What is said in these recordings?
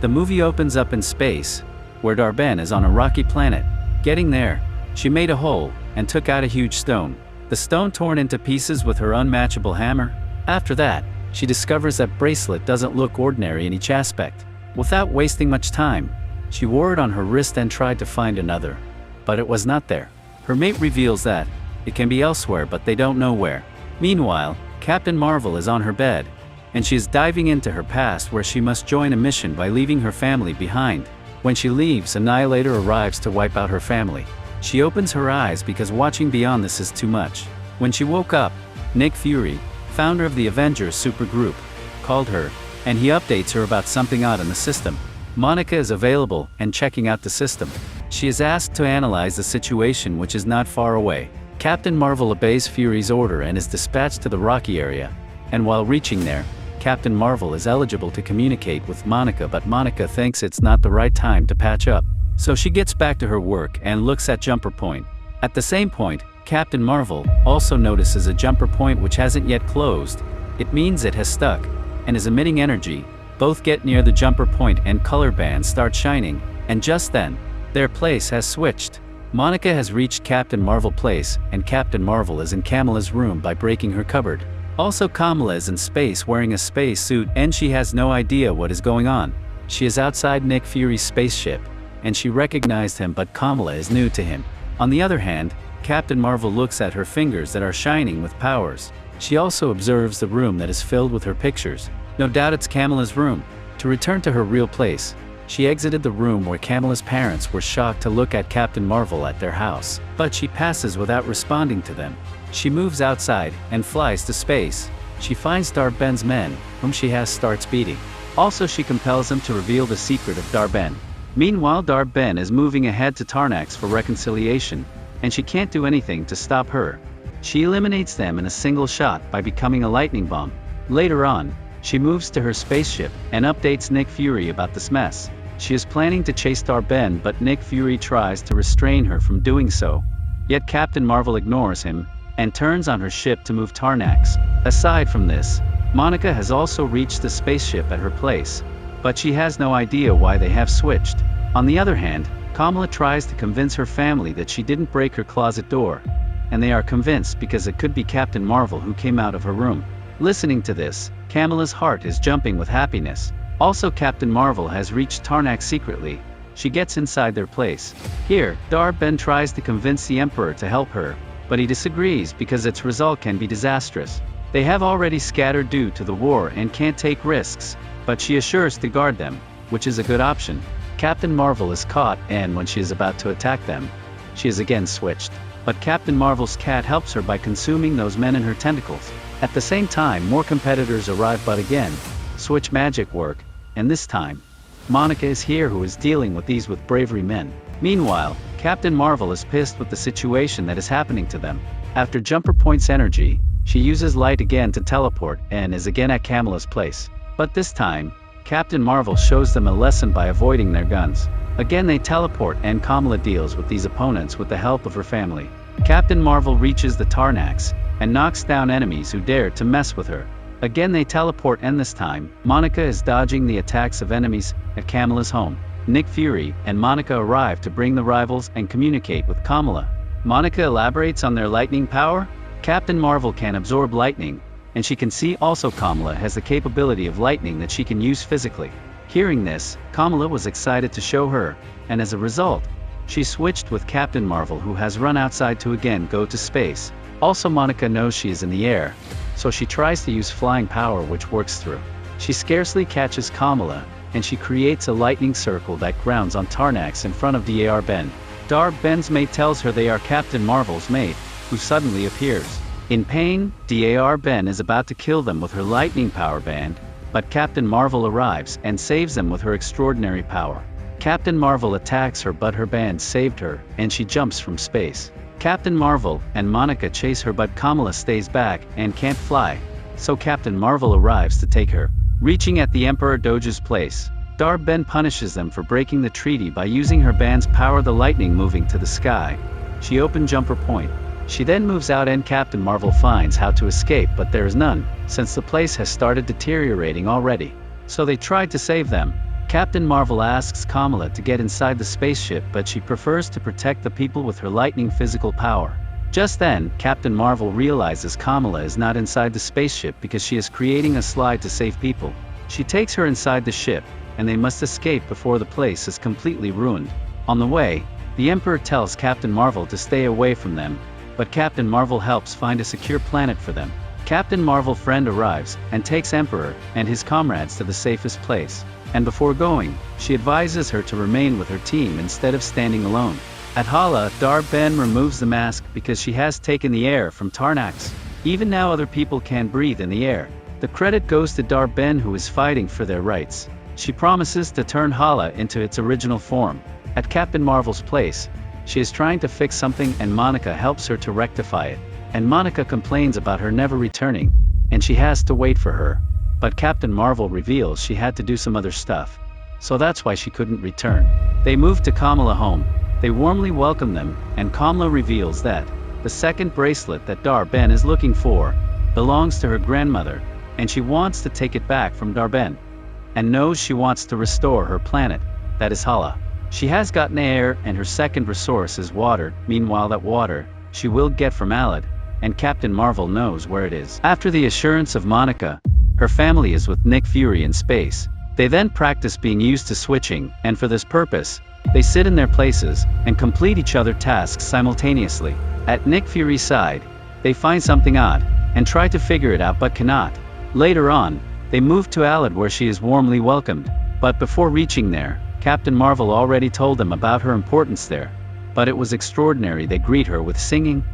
The movie opens up in space, where Darben is on a rocky planet. Getting there, she made a hole and took out a huge stone. The stone torn into pieces with her unmatchable hammer. After that, she discovers that bracelet doesn't look ordinary in each aspect. Without wasting much time, she wore it on her wrist and tried to find another. But it was not there. Her mate reveals that it can be elsewhere, but they don't know where. Meanwhile, Captain Marvel is on her bed, and she is diving into her past where she must join a mission by leaving her family behind. When she leaves, Annihilator arrives to wipe out her family. She opens her eyes because watching beyond this is too much. When she woke up, Nick Fury, founder of the Avengers supergroup, called her, and he updates her about something odd in the system. Monica is available and checking out the system. She is asked to analyze the situation, which is not far away. Captain Marvel obeys Fury's order and is dispatched to the rocky area. And while reaching there, Captain Marvel is eligible to communicate with Monica, but Monica thinks it's not the right time to patch up. So she gets back to her work and looks at Jumper Point. At the same point, Captain Marvel also notices a jumper point which hasn't yet closed. It means it has stuck and is emitting energy. Both get near the jumper point and color bands start shining, and just then, their place has switched. Monica has reached Captain Marvel place, and Captain Marvel is in Kamala's room by breaking her cupboard. Also, Kamala is in space wearing a space suit and she has no idea what is going on. She is outside Nick Fury's spaceship, and she recognized him, but Kamala is new to him. On the other hand, Captain Marvel looks at her fingers that are shining with powers. She also observes the room that is filled with her pictures. No doubt it's Kamala's room. To return to her real place, she exited the room where Kamala's parents were shocked to look at Captain Marvel at their house, but she passes without responding to them. She moves outside and flies to space. She finds Darben's men, whom she has starts beating. Also, she compels them to reveal the secret of Darben. Meanwhile, Darben is moving ahead to Tarnax for reconciliation, and she can't do anything to stop her. She eliminates them in a single shot by becoming a lightning bomb. Later on, she moves to her spaceship and updates Nick Fury about this mess. She is planning to chase Darben, but Nick Fury tries to restrain her from doing so. Yet Captain Marvel ignores him and turns on her ship to move Tarnax. Aside from this, Monica has also reached the spaceship at her place, but she has no idea why they have switched. On the other hand, Kamala tries to convince her family that she didn't break her closet door, and they are convinced because it could be Captain Marvel who came out of her room. Listening to this, Kamala's heart is jumping with happiness. Also, Captain Marvel has reached Tarnax secretly. She gets inside their place. Here, Darben tries to convince the Emperor to help her, but he disagrees because its result can be disastrous. They have already scattered due to the war and can't take risks, but she assures to guard them, which is a good option. Captain Marvel is caught, and when she is about to attack them, she is again switched. But Captain Marvel's cat helps her by consuming those men in her tentacles. At the same time, more competitors arrive, but again, switch magic work, and this time, Monica is here who is dealing with these with bravery men. Meanwhile, Captain Marvel is pissed with the situation that is happening to them. After Jumper Point's energy, she uses light again to teleport and is again at Kamala's place. But this time, Captain Marvel shows them a lesson by avoiding their guns. Again they teleport and Kamala deals with these opponents with the help of her family. Captain Marvel reaches the Tarnax and knocks down enemies who dare to mess with her. Again they teleport, and this time, Monica is dodging the attacks of enemies at Kamala's home. Nick Fury and Monica arrive to bring the rivals and communicate with Kamala. Monica elaborates on their lightning power. Captain Marvel can absorb lightning, and she can see also Kamala has the capability of lightning that she can use physically. Hearing this, Kamala was excited to show her, and as a result, she switched with Captain Marvel, who has run outside to again go to space. Also, Monica knows she is in the air, so she tries to use flying power, which works through. She scarcely catches Kamala, and she creates a lightning circle that grounds on Tarnax in front of Darben. Darben's mate tells her they are Captain Marvel's mate, who suddenly appears. In pain, Darben is about to kill them with her lightning power band, but Captain Marvel arrives and saves them with her extraordinary power. Captain Marvel attacks her, but her band saved her, and she jumps from space. Captain Marvel and Monica chase her, but Kamala stays back and can't fly, so Captain Marvel arrives to take her. Reaching at the Emperor Doge's place, Darben punishes them for breaking the treaty by using her band's power, the lightning moving to the sky. She opened Jumper Point. She then moves out, and Captain Marvel finds how to escape, but there is none, since the place has started deteriorating already. So they tried to save them, Captain Marvel asks Kamala to get inside the spaceship, but she prefers to protect the people with her lightning physical power. Just then, Captain Marvel realizes Kamala is not inside the spaceship because she is creating a slide to save people. She takes her inside the ship, and they must escape before the place is completely ruined. On the way, the Emperor tells Captain Marvel to stay away from them, but Captain Marvel helps find a secure planet for them. Captain Marvel's friend arrives and takes Emperor and his comrades to the safest place. And before going, she advises her to remain with her team instead of standing alone. At Hala, Dar-Ben removes the mask because she has taken the air from Tarnax. Even now other people can breathe in the air. The credit goes to Dar-Ben, who is fighting for their rights. She promises to turn Hala into its original form. At Captain Marvel's place, she is trying to fix something and Monica helps her to rectify it. And Monica complains about her never returning, and she has to wait for her. But Captain Marvel reveals she had to do some other stuff, so that's why she couldn't return. They move to Kamala home. They warmly welcome them, and Kamala reveals that the second bracelet that Dar-Ben is looking for belongs to her grandmother, and she wants to take it back from Dar-Ben, and knows she wants to restore her planet, that is Hala. She has gotten air, and her second resource is water. Meanwhile, that water she will get from Alad, and Captain Marvel knows where it is. After the assurance of Monica, her family is with Nick Fury in space. They then practice being used to switching, and for this purpose, they sit in their places and complete each other's tasks simultaneously. At Nick Fury's side, they find something odd and try to figure it out but cannot. Later on, they move to Alad where she is warmly welcomed, but before reaching there, Captain Marvel already told them about her importance there. But it was extraordinary. They greet her with singing,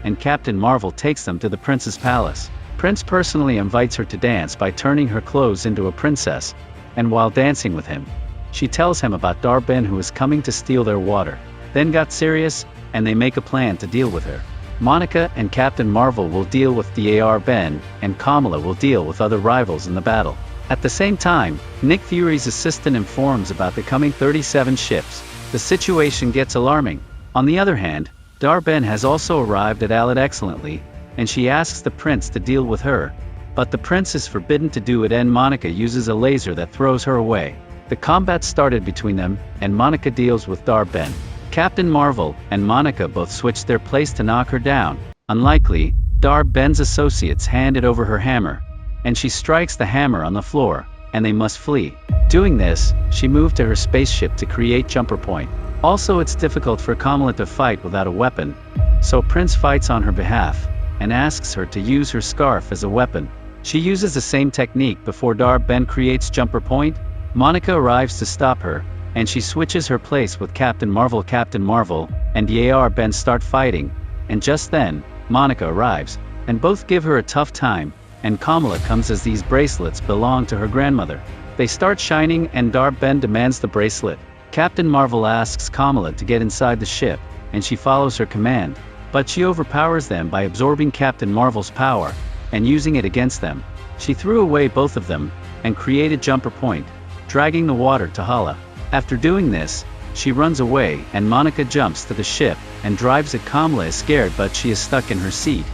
and Captain Marvel takes them to the prince's palace. Prince personally invites her to dance by turning her clothes into a princess, and while dancing with him, she tells him about Dar-Ben, who is coming to steal their water. Then got serious, and they make a plan to deal with her. Monica and Captain Marvel will deal with Dar-Ben, and Kamala will deal with other rivals in the battle. At the same time, Nick Fury's assistant informs about the coming 37 ships. The situation gets alarming. On the other hand, Dar-Ben has also arrived at Alad excellently, and she asks the prince to deal with her, but the prince is forbidden to do it, and Monica uses a laser that throws her away. The combat started between them, and Monica deals with Dar-Ben. Captain Marvel and Monica both switch their place to knock her down. Unlikely, Dar-Ben's associates handed over her hammer, and she strikes the hammer on the floor, and they must flee. Doing this, she moved to her spaceship to create jumper point. Also, it's difficult for Kamala to fight without a weapon, so Prince fights on her behalf, and asks her to use her scarf as a weapon. She uses the same technique before Dar-Ben creates jumper point. Monica arrives to stop her, and she switches her place with Captain Marvel. Captain Marvel and Dar-Ben start fighting, and just then, Monica arrives, and both give her a tough time, and Kamala comes as these bracelets belong to her grandmother. They start shining, and Dar-Ben demands the bracelet. Captain Marvel asks Kamala to get inside the ship, and she follows her command, but she overpowers them by absorbing Captain Marvel's power, and using it against them. She threw away both of them, and created jumper point, dragging the water to Hala. After doing this, she runs away, and Monica jumps to the ship, and drives it. Kamala is scared, but she is stuck in her seat.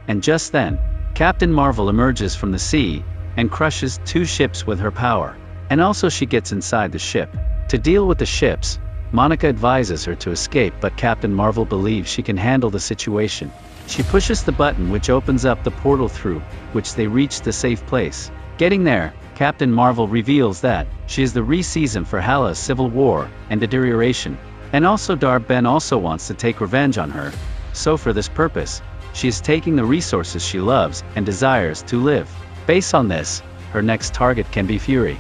And just then, Captain Marvel emerges from the sea, and crushes 2 ships with her power. And also she gets inside the ship. To deal with the ships, Monica advises her to escape, but Captain Marvel believes she can handle the situation. She pushes the button which opens up the portal through which they reach the safe place. Getting there, Captain Marvel reveals that she is the reason for Hala's civil war and deterioration. And also Dar-Ben also wants to take revenge on her, so for this purpose, she is taking the resources she loves and desires to live. Based on this, her next target can be Fury.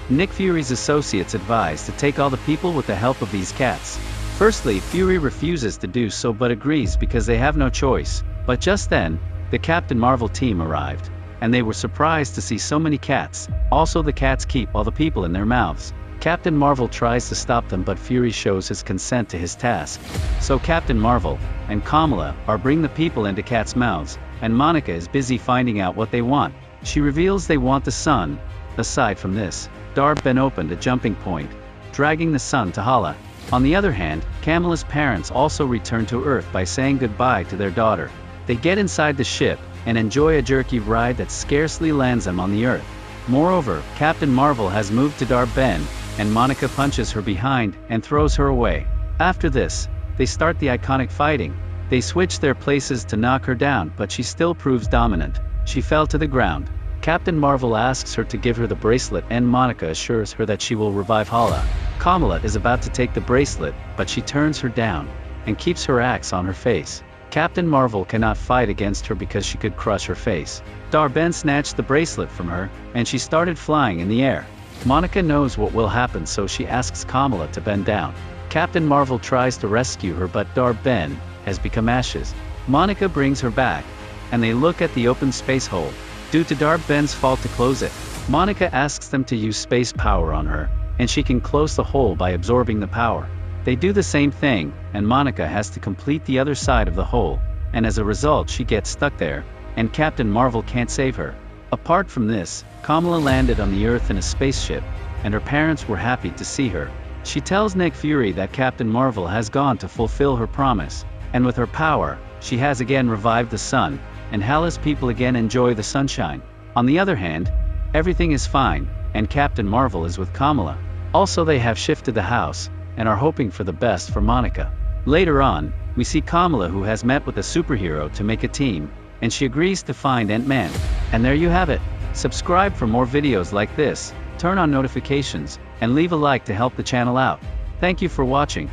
Nick Fury's associates advise to take all the people with the help of these cats. Firstly, Fury refuses to do so but agrees because they have no choice. But just then, the Captain Marvel team arrived, and they were surprised to see so many cats. Also, the cats keep all the people in their mouths. Captain Marvel tries to stop them, but Fury shows his consent to his task. So Captain Marvel and Kamala are bring the people into cats' mouths, and Monica is busy finding out what they want. She reveals they want the sun. Aside from this, Dar-Ben opened a jumping point, dragging the sun to Hala. On the other hand, Kamala's parents also return to Earth by saying goodbye to their daughter. They get inside the ship, and enjoy a jerky ride that scarcely lands them on the Earth. Moreover, Captain Marvel has moved to Darben, and Monica punches her behind and throws her away. After this, they start the iconic fighting. They switch their places to knock her down, but she still proves dominant. She fell to the ground. Captain Marvel asks her to give her the bracelet, and Monica assures her that she will revive Hala. Kamala is about to take the bracelet, but she turns her down and keeps her axe on her face. Captain Marvel cannot fight against her because she could crush her face. Darben snatched the bracelet from her, and she started flying in the air. Monica knows what will happen, so she asks Kamala to bend down. Captain Marvel tries to rescue her, but Darben has become ashes. Monica brings her back, and they look at the open space hole. Due to Darben's fault to close it, Monica asks them to use space power on her, and she can close the hole by absorbing the power. They do the same thing, and Monica has to complete the other side of the hole, and as a result she gets stuck there, and Captain Marvel can't save her. Apart from this, Kamala landed on the Earth in a spaceship, and her parents were happy to see her. She tells Nick Fury that Captain Marvel has gone to fulfill her promise, and with her power, she has again revived the sun, and Hala's people again enjoy the sunshine. On the other hand, everything is fine, and Captain Marvel is with Kamala. Also, they have shifted the house, and are hoping for the best for Monica. Later on, we see Kamala, who has met with a superhero to make a team, and she agrees to find Ant-Man. And there you have it. Subscribe for more videos like this, turn on notifications, and leave a like to help the channel out. Thank you for watching.